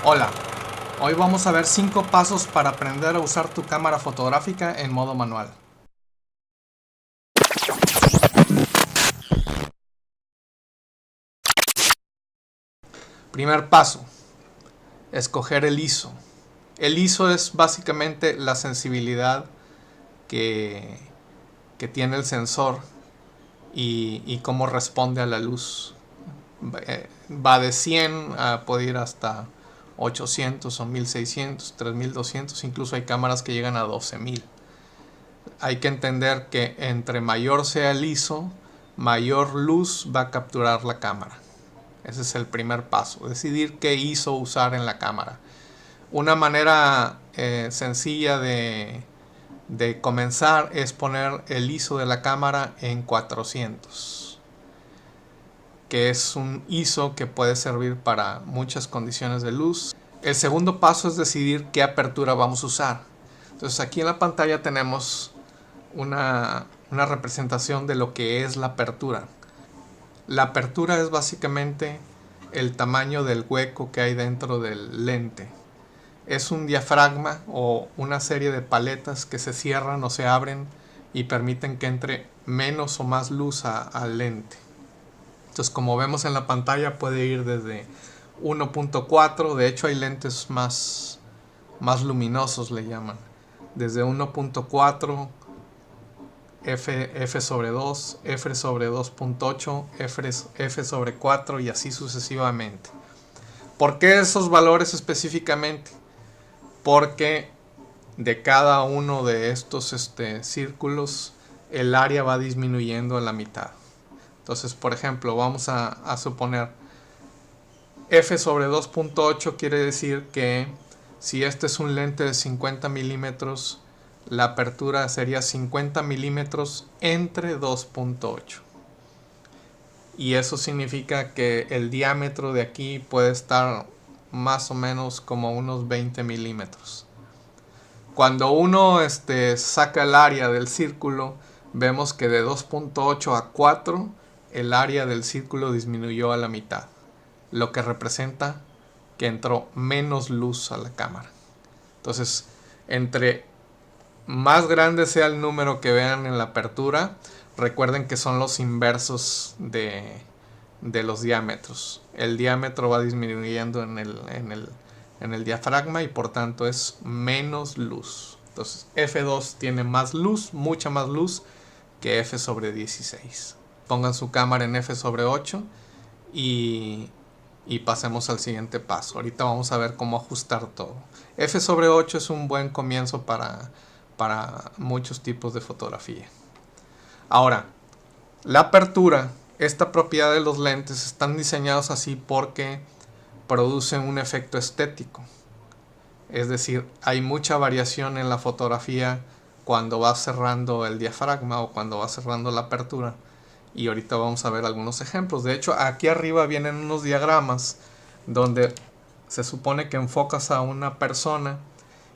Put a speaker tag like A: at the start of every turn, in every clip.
A: Hola, hoy vamos a ver 5 pasos para aprender a usar tu cámara fotográfica en modo manual. Primer paso, escoger el ISO. El ISO es básicamente la sensibilidad que tiene el sensor y cómo responde a la luz. Va de 100 a puede ir hasta 800 o 1600, 3200, incluso hay cámaras que llegan a 12000. Hay que entender que entre mayor sea el ISO, mayor luz va a capturar la cámara. Ese es el primer paso, decidir qué ISO usar en la cámara. Una manera sencilla de comenzar es poner el ISO de la cámara en 400, que es un ISO que puede servir para muchas condiciones de luz. El segundo paso es decidir qué apertura vamos a usar. Entonces aquí en la pantalla tenemos una representación de lo que es la apertura. La apertura es básicamente el tamaño del hueco que hay dentro del lente. Es un diafragma o una serie de paletas que se cierran o se abren y permiten que entre menos o más luz al lente. Entonces, como vemos en la pantalla, puede ir desde 1.4, de hecho hay lentes más luminosos, le llaman, desde 1.4, F sobre 2, F sobre 2.8, F sobre 4 y así sucesivamente. ¿Por qué esos valores específicamente? Porque de cada uno de estos círculos el área va disminuyendo a la mitad. Entonces, por ejemplo, vamos a suponer F sobre 2.8 quiere decir que si este es un lente de 50 milímetros, la apertura sería 50 milímetros entre 2.8. Y eso significa que el diámetro de aquí puede estar más o menos como unos 20 milímetros. Cuando uno saca el área del círculo, vemos que de 2.8 a 4 el área del círculo disminuyó a la mitad, lo que representa que entró menos luz a la cámara. Entonces, entre más grande sea el número que vean en la apertura, recuerden que son los inversos de los diámetros. El diámetro va disminuyendo en el diafragma y por tanto es menos luz. Entonces F2 tiene más luz, mucha más luz que F sobre 16. Pongan su cámara en F sobre 8 y pasemos al siguiente paso. Ahorita vamos a ver cómo ajustar todo. F sobre 8 es un buen comienzo para muchos tipos de fotografía. Ahora, la apertura, esta propiedad de los lentes están diseñados así porque producen un efecto estético. Es decir, hay mucha variación en la fotografía cuando va cerrando el diafragma o cuando va cerrando la apertura. Y ahorita vamos a ver algunos ejemplos. De hecho, aquí arriba vienen unos diagramas donde se supone que enfocas a una persona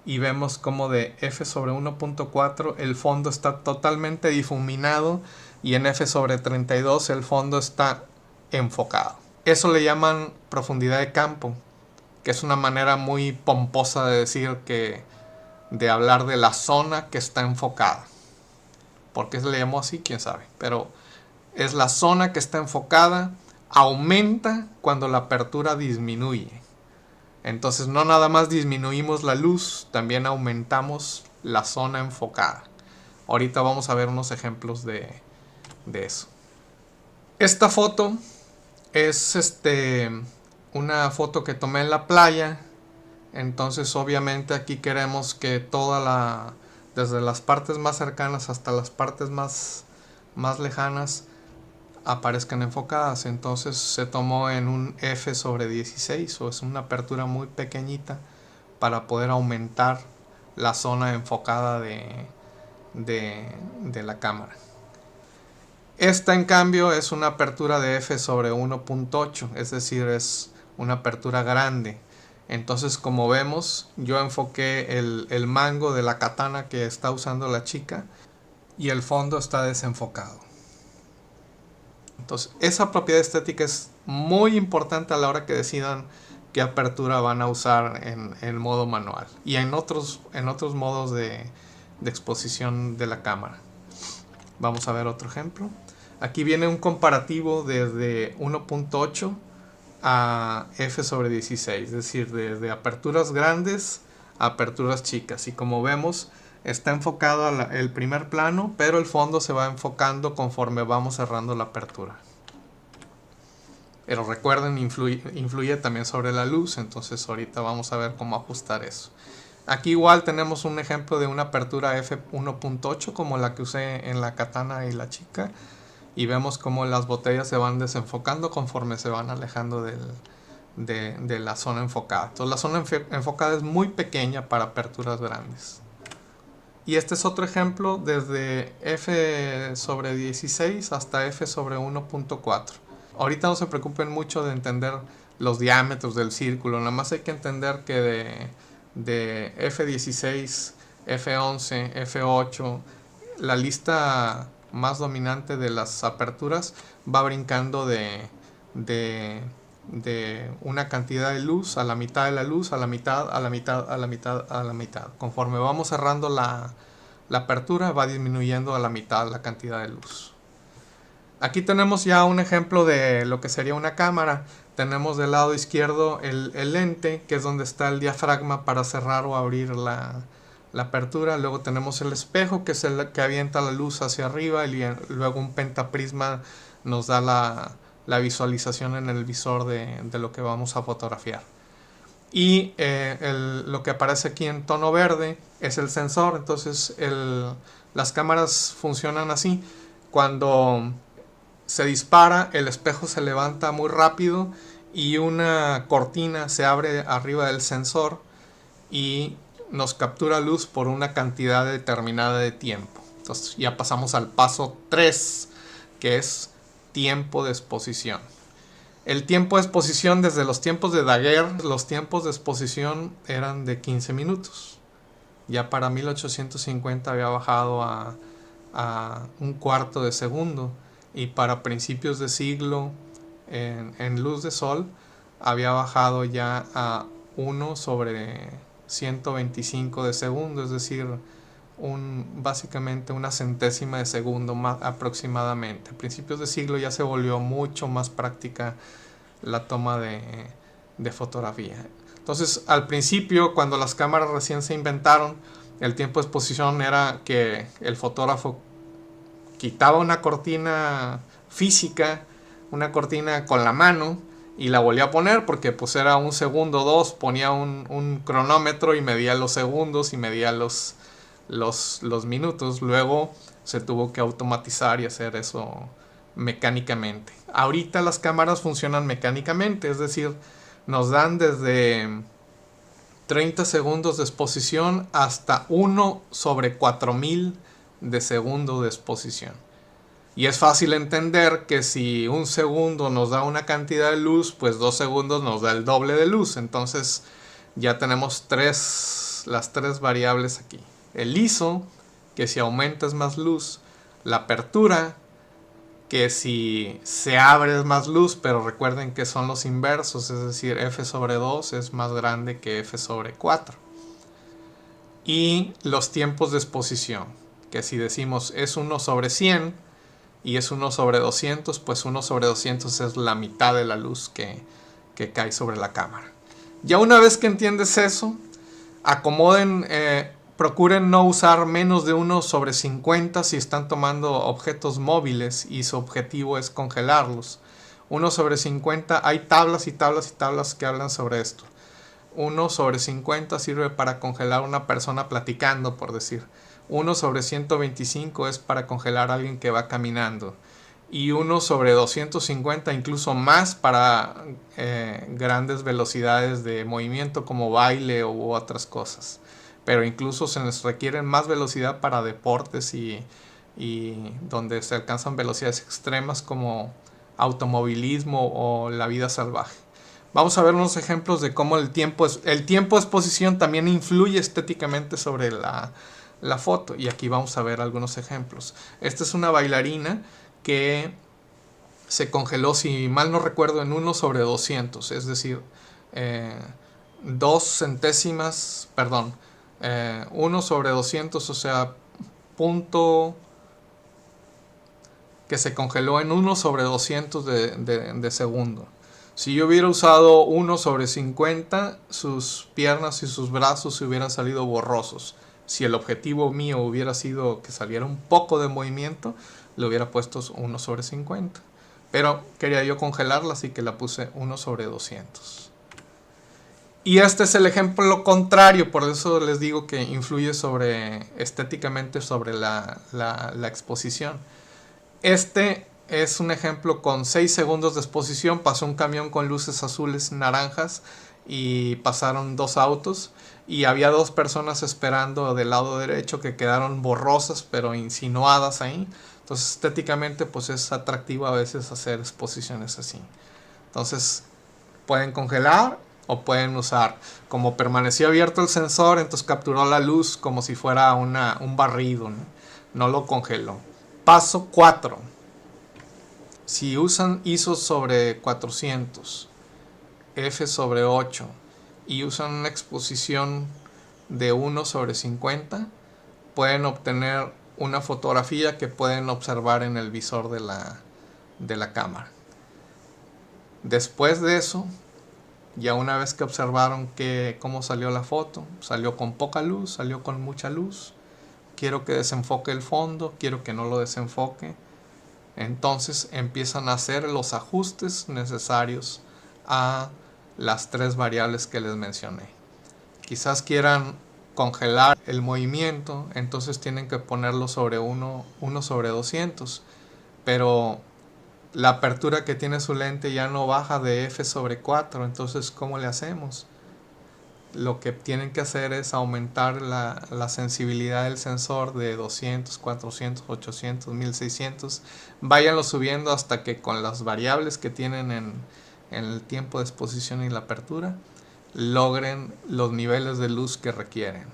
A: y vemos como de F sobre 1.4 el fondo está totalmente difuminado y en F sobre 32 el fondo está enfocado. Eso le llaman profundidad de campo, que es una manera muy pomposa de decir de hablar de la zona que está enfocada. ¿Por qué se le llamó así? Quién sabe. Pero es la zona que está enfocada, aumenta cuando la apertura disminuye. Entonces no nada más disminuimos la luz, también aumentamos la zona enfocada. Ahorita vamos a ver unos ejemplos de eso. Esta foto es una foto que tomé en la playa. Entonces obviamente aquí queremos que desde las partes más cercanas hasta las partes más lejanas aparezcan enfocadas. Entonces se tomó en un F sobre 16 o es una apertura muy pequeñita para poder aumentar la zona enfocada de la cámara. Esta en cambio es una apertura de F sobre 1.8, es decir, es una apertura grande. Entonces, como vemos, yo enfoqué el mango de la katana que está usando la chica y el fondo está desenfocado. Entonces, esa propiedad estética es muy importante a la hora que decidan qué apertura van a usar en modo manual y en otros modos de exposición de la cámara. Vamos a ver otro ejemplo. Aquí viene un comparativo desde 1.8 a f/16, es decir, desde aperturas grandes a aperturas chicas. Y como vemos, está enfocado el primer plano, pero el fondo se va enfocando conforme vamos cerrando la apertura. Pero recuerden, influye también sobre la luz, entonces ahorita vamos a ver cómo ajustar eso. Aquí igual tenemos un ejemplo de una apertura f1.8 como la que usé en la katana y la chica, y vemos cómo las botellas se van desenfocando conforme se van alejando de la zona enfocada. Entonces la zona enfocada es muy pequeña para aperturas grandes. Y este es otro ejemplo desde f/16 hasta f/1.4. Ahorita no se preocupen mucho de entender los diámetros del círculo, nada más hay que entender que de f16, f11, f8, la lista más dominante de las aperturas va brincando de una cantidad de luz a la mitad de la luz, a la mitad, a la mitad, a la mitad, a la mitad. Conforme vamos cerrando la apertura, va disminuyendo a la mitad la cantidad de luz. Aquí tenemos ya un ejemplo de lo que sería una cámara. Tenemos del lado izquierdo el lente, que es donde está el diafragma para cerrar o abrir la apertura. Luego tenemos el espejo, que es el que avienta la luz hacia arriba, y luego un pentaprisma nos da la visualización en el visor de lo que vamos a fotografiar. Y lo que aparece aquí en tono verde es el sensor. Entonces las cámaras funcionan así. Cuando se dispara, el espejo se levanta muy rápido y una cortina se abre arriba del sensor y nos captura luz por una cantidad determinada de tiempo. Entonces ya pasamos al paso 3, que es tiempo de exposición. El tiempo de exposición, desde los tiempos de Daguerre, los tiempos de exposición eran de 15 minutos. Ya para 1850 había bajado a un cuarto de segundo. Y para principios de siglo, en luz de sol, había bajado ya a 1/125 de segundo, es decir, básicamente una centésima de segundo más aproximadamente. A principios de siglo ya se volvió mucho más práctica la toma de fotografía. Entonces, al principio, cuando las cámaras recién se inventaron, el tiempo de exposición era que el fotógrafo quitaba una cortina física, una cortina con la mano, y la volvía a poner porque pues era 1 segundo, 2, ponía un cronómetro y medía los segundos y medía los minutos. Luego se tuvo que automatizar y hacer eso mecánicamente. Ahorita las cámaras funcionan mecánicamente, es decir, nos dan desde 30 segundos de exposición hasta 1/4000 de segundo de exposición. Y es fácil entender que si 1 segundo nos da una cantidad de luz, pues 2 segundos nos da el doble de luz. Entonces ya tenemos las tres variables aquí. El ISO, que si aumenta es más luz. La apertura, que si se abre es más luz, pero recuerden que son los inversos, es decir, f/2 es más grande que f/4. Y los tiempos de exposición, que si decimos es 1/100 y es 1/200, pues 1/200 es la mitad de la luz que cae sobre la cámara. Ya una vez que entiendes eso, acomoden, procuren no usar menos de 1/50 si están tomando objetos móviles y su objetivo es congelarlos. 1/50, hay tablas y tablas y tablas que hablan sobre esto. 1/50 sirve para congelar a una persona platicando, por decir. 1/125 es para congelar a alguien que va caminando. Y 1/250, incluso más, para grandes velocidades de movimiento como baile u otras cosas. Pero incluso se les requiere más velocidad para deportes y donde se alcanzan velocidades extremas como automovilismo o la vida salvaje. Vamos a ver unos ejemplos de cómo el tiempo de exposición también influye estéticamente sobre la foto. Y aquí vamos a ver algunos ejemplos. Esta es una bailarina que se congeló, si mal no recuerdo, en 1/200. Es decir, 2 centésimas, perdón, 1 sobre 200, o sea, punto que se congeló en 1 sobre 200 de segundo. Si yo hubiera usado 1 sobre 50, sus piernas y sus brazos se hubieran salido borrosos. Si el objetivo mío hubiera sido que saliera un poco de movimiento, le hubiera puesto 1 sobre 50. Pero quería yo congelarla, así que la puse 1 sobre 200. Y este es el ejemplo contrario, por eso les digo que influye estéticamente sobre la exposición. Este es un ejemplo con 6 segundos de exposición. Pasó un camión con luces azules, naranjas, y pasaron 2 autos. Y había 2 personas esperando del lado derecho que quedaron borrosas, pero insinuadas ahí. Entonces, estéticamente, pues es atractivo a veces hacer exposiciones así. Entonces, pueden congelar o pueden usar. Como permaneció abierto el sensor, entonces capturó la luz como si fuera un barrido, no lo congeló. Paso 4. Si usan ISO sobre 400, F sobre 8 y usan una exposición de 1 sobre 50, pueden obtener una fotografía que pueden observar en el visor de la cámara. Después de eso, ya una vez que observaron cómo salió la foto, salió con poca luz, salió con mucha luz, quiero que desenfoque el fondo, quiero que no lo desenfoque, entonces empiezan a hacer los ajustes necesarios a las 3 variables que les mencioné. Quizás quieran congelar el movimiento, entonces tienen que ponerlo sobre 1 sobre 200, pero la apertura que tiene su lente ya no baja de f sobre 4, entonces ¿cómo le hacemos? Lo que tienen que hacer es aumentar la sensibilidad del sensor de 200, 400, 800, 1600. Váyanlo subiendo hasta que con las variables que tienen en el tiempo de exposición y la apertura logren los niveles de luz que requieren.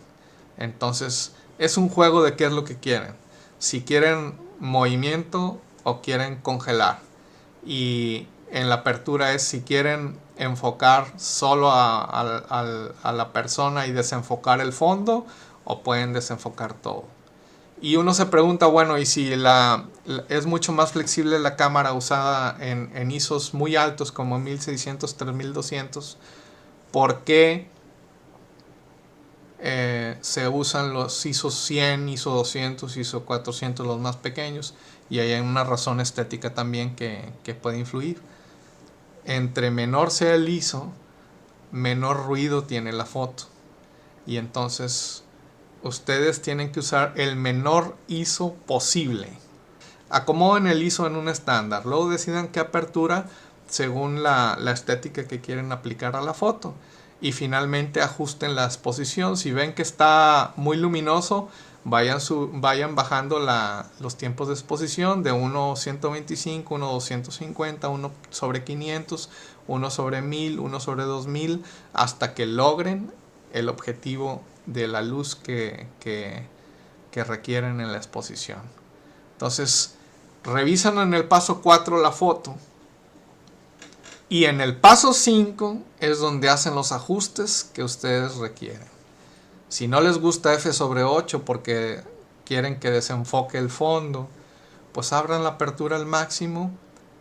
A: Entonces es un juego de qué es lo que quieren. Si quieren movimiento o quieren congelar. Y en la apertura es si quieren enfocar solo a la persona y desenfocar el fondo, o pueden desenfocar todo. Y uno se pregunta, bueno, y si es mucho más flexible la cámara usada en ISOs muy altos como 1600, 3200, ¿por qué se usan los ISO 100, ISO 200, ISO 400, los más pequeños? Y hay una razón estética también que puede influir. Entre menor sea el ISO, menor ruido tiene la foto. Y entonces ustedes tienen que usar el menor ISO posible. Acomoden el ISO en un estándar. Luego decidan qué apertura según la estética que quieren aplicar a la foto. Y finalmente ajusten la exposición. Si ven que está muy luminoso, vayan bajando los tiempos de exposición de 1:125, 1:250, 1 sobre 500, 1 sobre 1000, 1 sobre 2000, hasta que logren el objetivo de la luz que requieren en la exposición. Entonces, revisan en el paso 4 la foto. Y en el paso 5 es donde hacen los ajustes que ustedes requieren. Si no les gusta f sobre 8 porque quieren que desenfoque el fondo, pues abran la apertura al máximo.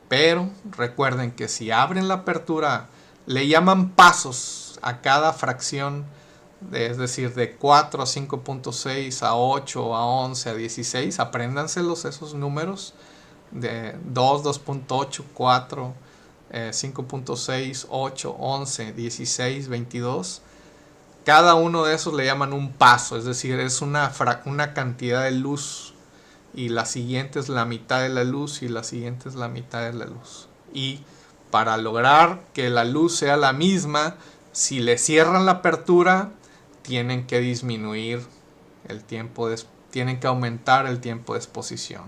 A: Pero recuerden que si abren la apertura, le llaman pasos a cada fracción, es decir, de 4 a 5.6, a 8, a 11, a 16. Apréndanselos esos números de 2, 2.8, 4, 5.6, 8, 11, 16, 22. Cada uno de esos le llaman un paso, es decir, es una cantidad de luz, y la siguiente es la mitad de la luz, y la siguiente es la mitad de la luz. Y para lograr que la luz sea la misma, si le cierran la apertura, tienen que disminuir el tiempo, tienen que aumentar el tiempo de exposición.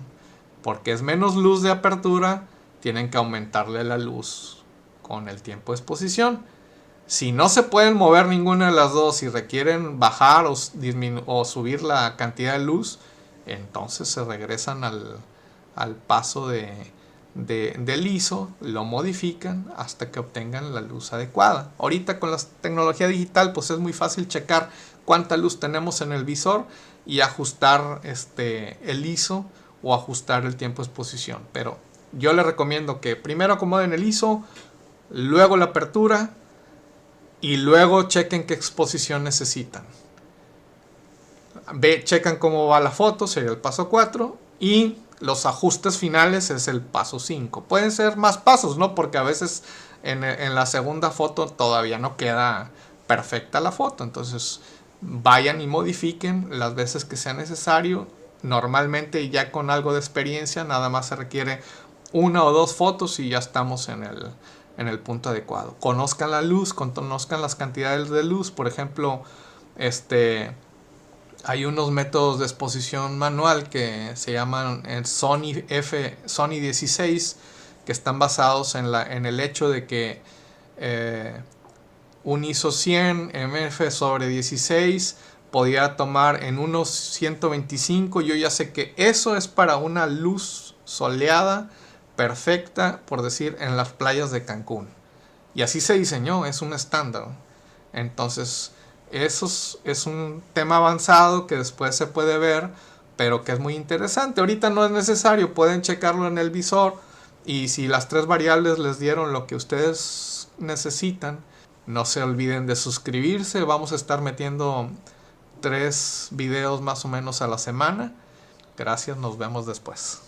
A: Porque es menos luz de apertura, tienen que aumentarle la luz con el tiempo de exposición. Si no se pueden mover ninguna de las dos y requieren bajar o subir la cantidad de luz, entonces se regresan al paso de del ISO, lo modifican hasta que obtengan la luz adecuada. Ahorita con la tecnología digital pues es muy fácil checar cuánta luz tenemos en el visor y ajustar el ISO o ajustar el tiempo de exposición. Pero yo les recomiendo que primero acomoden el ISO, luego la apertura y luego chequen qué exposición necesitan. Checan cómo va la foto, sería el paso 4, y los ajustes finales es el paso 5. Pueden ser más pasos, ¿no? Porque a veces en la segunda foto todavía no queda perfecta la foto. Entonces vayan y modifiquen las veces que sea necesario. Normalmente ya con algo de experiencia nada más se requiere 1 o 2 fotos y ya estamos en el punto adecuado. Conozcan la luz, conozcan las cantidades de luz. Por ejemplo, hay unos métodos de exposición manual que se llaman Sony 16, que están basados en el hecho de que un ISO 100 MF sobre 16 podía tomar en unos 125. Yo ya sé que eso es para una luz soleada perfecta, por decir, en las playas de Cancún. Y así se diseñó, es un estándar. Entonces eso es un tema avanzado que después se puede ver, pero que es muy interesante. Ahorita no es necesario, pueden checarlo en el visor, y si las 3 variables les dieron lo que ustedes necesitan, no se olviden de suscribirse. Vamos a estar metiendo 3 videos más o menos a la semana. Gracias, nos vemos después.